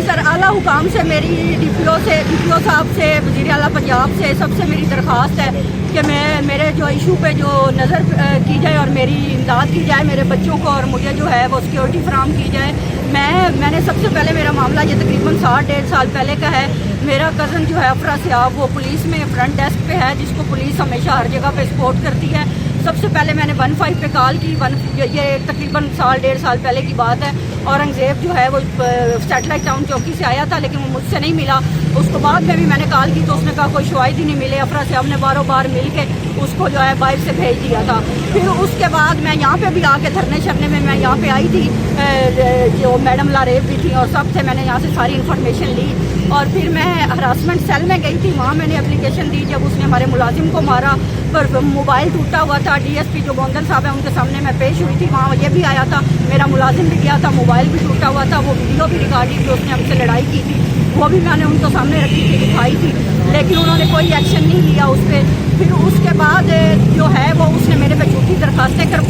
जी sir, आला हुकाम से मेरी डीपीओ साहब से, वज़ीर आला पंजाब से सबसे मेरी दरख्वास्त है कि मेरे जो इशू पे जो नज़र की जाए और मेरी इमदाद की जाए मेरे बच्चों को, और मुझे जो है वो सिक्योरिटी फराहम की जाए। मैंने सबसे पहले, मेरा मामला ये तकरीबन 1.5 साल पहले का है। मेरा कज़न जो है अफरा सियाब, वो पुलिस में फ्रंट डेस्क पे है, जिसको पुलिस हमेशा हर जगह पे सपोर्ट करती है। सबसे पहले मैंने 15 पे कॉल की, ये तकरीबन 1.5 साल पहले की बात है। औरंगज़ेब जो है वो सैटेलाइट टाउन चौकी से आया था, लेकिन वो मुझसे नहीं मिला। उसको बाद में भी मैंने कॉल की तो उसने कहा कोई शवाहिद ही नहीं मिले। अफरा साहब ने बारों बार मिल के उसको जो है बाहर से भेज दिया था। फिर उसके बाद मैं यहाँ पे भी आके धरने शरने में मैं यहाँ पे आई थी, जो मैडम लारेब भी थी और सब थे। मैंने यहाँ से सारी इन्फॉर्मेशन ली और फिर मैं हरासमेंट सेल में गई थी, वहाँ मैंने एप्लीकेशन दी। जब उसने हमारे मुलाजिम को मारा, पर मोबाइल टूटा हुआ था, डीएसपी जो गोंदल साहब है उनके सामने मैं पेश हुई थी, वहाँ ये भी आया था, मेरा मुलाजिम भी गया था, मोबाइल भी टूटा हुआ था, वो वीडियो भी रिकॉर्डिंग जो उसने हमसे लड़ाई की थी वो भी मैंने उनको सामने रखी थी, दिखाई थी, लेकिन उन्होंने कोई एक्शन नहीं लिया उस पर। फिर उसके बाद जो है वो उसने मेरे पे झूठी दरखास्तें कर,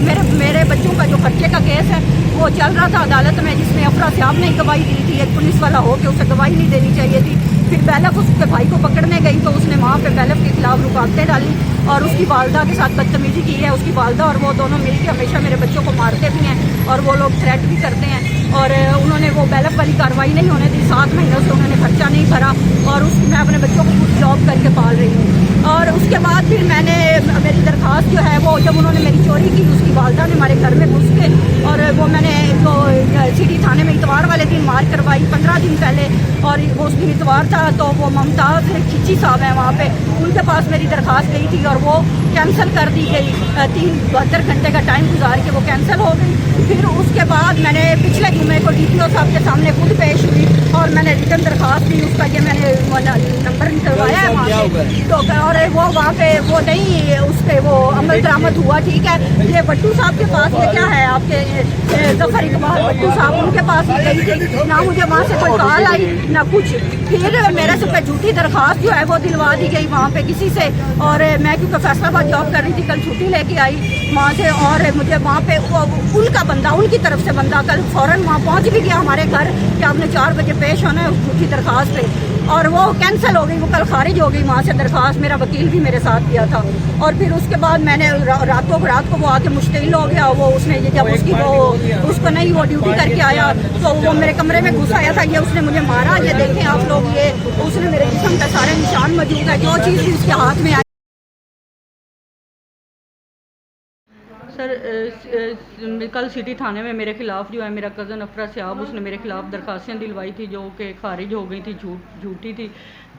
मेरे बच्चों का जो खर्चे का केस है वो चल रहा था अदालत में, जिसमें अफरा साहब ने गवाही दी थी। एक पुलिस वाला हो के उसे गवाही नहीं देनी चाहिए थी। फिर बैलफ उसके भाई को पकड़ने गई तो उसने वहाँ पे बैलफ के खिलाफ रुकावटें डाली और उसकी वालदा के साथ बदतमीजी की है। उसकी वालदा और वो दोनों मिलकर हमेशा मेरे बच्चों को मारते भी हैं और वो लोग थ्रेट भी करते हैं। और उन्होंने वो बैलफ वाली कार्रवाई नहीं होने दी, 7 महीनों से उन्होंने खर्चा नहीं भरा और मैं अपने बच्चों को कुछ जॉब करके पाल रही हूँ। और उसके बाद फिर मैंने, मेरी दरख्वास्त जो है वो, जब उन्होंने मेरी चोरी की, उसकी वालदा ने हमारे घर में घुस के, और वो मैंने जो सिटी थाने में इतवार वाले दिन मार करवाई 15 दिन पहले, और वो उस दिन इतवार था तो वो मुमताज़ खिची साहब हैं वहाँ पे, उनके पास मेरी दरख्वास्त गई थी और वो कैंसिल कर दी गई। 72 घंटे का टाइम गुजार के वो कैंसिल हो गई। फिर उसके बाद मैंने पिछले जुमे को डीपीओ साहब के सामने खुद पेश हुई और मैंने रिटर्न दरख्वास्त दी, उसका ये मैंने नंबर निकलवाया है वहाँ पे तो, और वो वहाँ पे वो नहीं, उस पर वो अमल दरामद हुआ। ठीक है, ये भट्टू साहब के पास, ये क्या है आपके जफर इकबाल भट्टू साहब, उनके पास ये गई थी ना, मुझे वहाँ से कोई कॉल आई ना कुछ। फिर मेरे से पे झूठी दरख्वास्त जो है वो दिलवा दी गई वहाँ पे किसी से, और मैं क्योंकि फैसलाबाद जॉब कर रही थी, कल छुट्टी लेके आई वहाँ से, और मुझे वहाँ पे उनका बंदा, उनकी तरफ से बंदा कल फ़ौरन वहाँ पहुँच भी गया हमारे घर कि आपने 4 बजे पेश होना है उस झूठी दरख्वास्त पे, और वो कैंसिल हो गई, वो कल खारिज हो गई वहाँ से दरख्वास्त। मेरा वकील भी मेरे साथ गया था। और फिर उसके बाद मैंने रात को वो आके मुश्तिल हो गया। वो उसने जब उसकी वो उसको नहीं वो ड्यूटी करके आया तो वो मेरे कमरे में घुस आया था, ये उसने मुझे मारा। ये देखें आप लोग, ये उसने मेरे जिस्म पे सारे निशान मौजूद है, जो चीज़ भी उसके हाथ में आई। सर, कल सिटी थाने में मेरे ख़िलाफ़ जो है मेरा कज़न अफरा सियाब, उसने मेरे ख़िलाफ़ दरख्वास्तें दिलवाई थी जो कि खारिज हो गई थी, झूठी थी।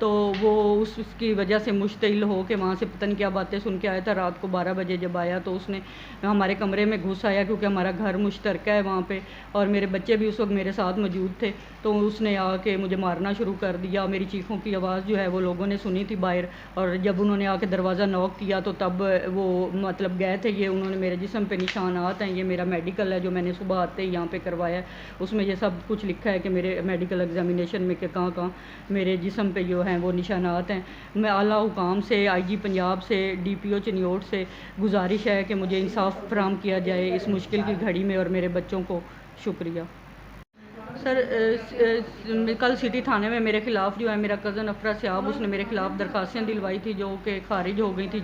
तो वो उसकी वजह से मुश्तिल हो के वहाँ से पता नहीं क्या बातें सुन के आया था। रात को 12 बजे जब आया तो उसने हमारे कमरे में घुस आया, क्योंकि हमारा घर मुश्तरका है वहाँ पे और मेरे बच्चे भी उस वक्त मेरे साथ मौजूद थे। तो उसने आके मुझे मारना शुरू कर दिया। मेरी चीखों की आवाज़ जो है वो लोगों ने सुनी थी बाहर, और जब उन्होंने आके दरवाज़ा नॉक किया तो तब वो मतलब गए थे। ये उन्होंने मेरे जिस्म पे निशानात हैं, ये मेरा मेडिकल है जो मैंने सुबह आते ही यहाँ पे करवाया है, उसमें ये सब कुछ लिखा है कि मेरे मेडिकल एग्जामिनेशन में कि कहाँ मेरे जिस्म पे जो हैं वो निशानात हैं। मैं आला हुकाम से, आईजी पंजाब से, डीपीओ चिन्योट से गुजारिश है कि मुझे इंसाफ फराहम किया जाए इस मुश्किल की घड़ी में, और मेरे बच्चों को शुक्रिया। सर, कल सिटी थाने में मेरे ख़िलाफ़ जो है मेरा कज़न अफरा सियाब, उसने मेरे ख़िलाफ़ दरख्वास्तें दिलवाई थी जो कि खारिज हो गई थी,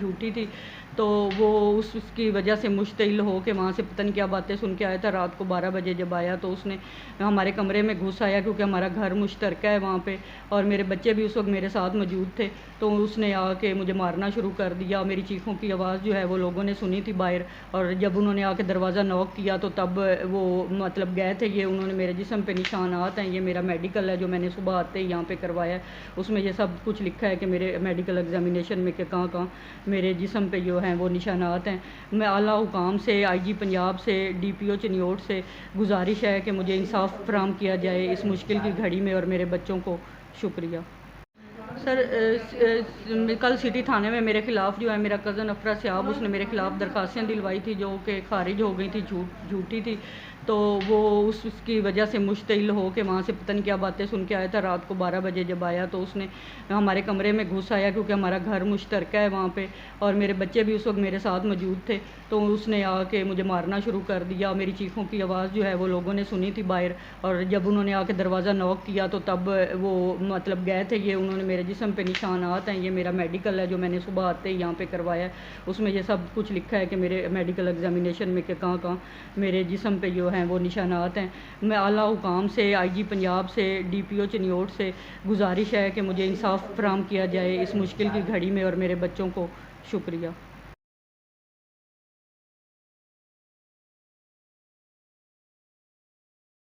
झूठी थी। तो वो उसकी वजह से मुश्तिल हो के वहाँ से पता नहीं क्या बातें सुन के आया था। रात को 12 बजे जब आया तो उसने हमारे कमरे में घुस आया, क्योंकि हमारा घर मुश्तरका है वहाँ पे और मेरे बच्चे भी उस वक्त मेरे साथ मौजूद थे। तो उसने आके मुझे मारना शुरू कर दिया। मेरी चीखों की आवाज़ जो है वो लोगों ने सुनी थी बाहर, और जब उन्होंने आके दरवाज़ा नॉक किया तो तब वो मतलब गए थे। ये उन्होंने मेरे जिस्म पे निशानात हैं, ये मेरा मेडिकल है जो मैंने सुबह आते ही यहाँ पे करवाया है, उसमें ये सब कुछ लिखा है कि मेरे मेडिकल एग्जामिनेशन में कि कहाँ मेरे जिस्म पे जो हैं वो निशानात हैं। मैं आला हुकाम से, आईजी पंजाब से, डीपीओ चिन्योट से गुजारिश है कि मुझे इंसाफ फराहम किया जाए इस मुश्किल की घड़ी में, और मेरे बच्चों को शुक्रिया। सर, कल सिटी थाने में मेरे ख़िलाफ़ जो है मेरा कज़न अफरा सियाब, उसने मेरे ख़िलाफ़ दरख्वास्तें दिलवाई थी जो कि खारिज हो गई थी, झूठी थी। تو وہ اس کی وجہ سے مشتعل ہو کے وہاں سے پتہ نہیں کیا باتیں سن کے آیا تھا. رات کو 12 بجے جب آیا تو اس نے ہمارے کمرے میں گھس آیا, کیونکہ ہمارا گھر مشترکہ ہے وہاں پہ, اور میرے بچے بھی اس وقت میرے ساتھ موجود تھے. تو اس نے آ کے مجھے مارنا شروع کر دیا. میری چیخوں کی آواز جو ہے وہ لوگوں نے سنی تھی باہر, اور جب انہوں نے آ کے دروازہ نوک کیا تو تب وہ مطلب گئے تھے. یہ انہوں نے میرے جسم پہ نشانات ہیں, یہ میرا میڈیکل ہے جو میں نے صبح آتے ہی یہاں پہ کروایا ہے, اس میں یہ سب کچھ لکھا ہے کہ میرے میڈیکل ایگزامینیشن میں کہ کہاں کہاں میرے جسم پہ جو ہیں وہ نشانات ہیں. میں اعلیٰ حکام سے, آئی جی پنجاب سے, ڈی پی او چنیوٹ سے گزارش ہے کہ مجھے انصاف فراہم کیا جائے اس مشکل کی گھڑی میں, اور میرے بچوں کو. شکریہ.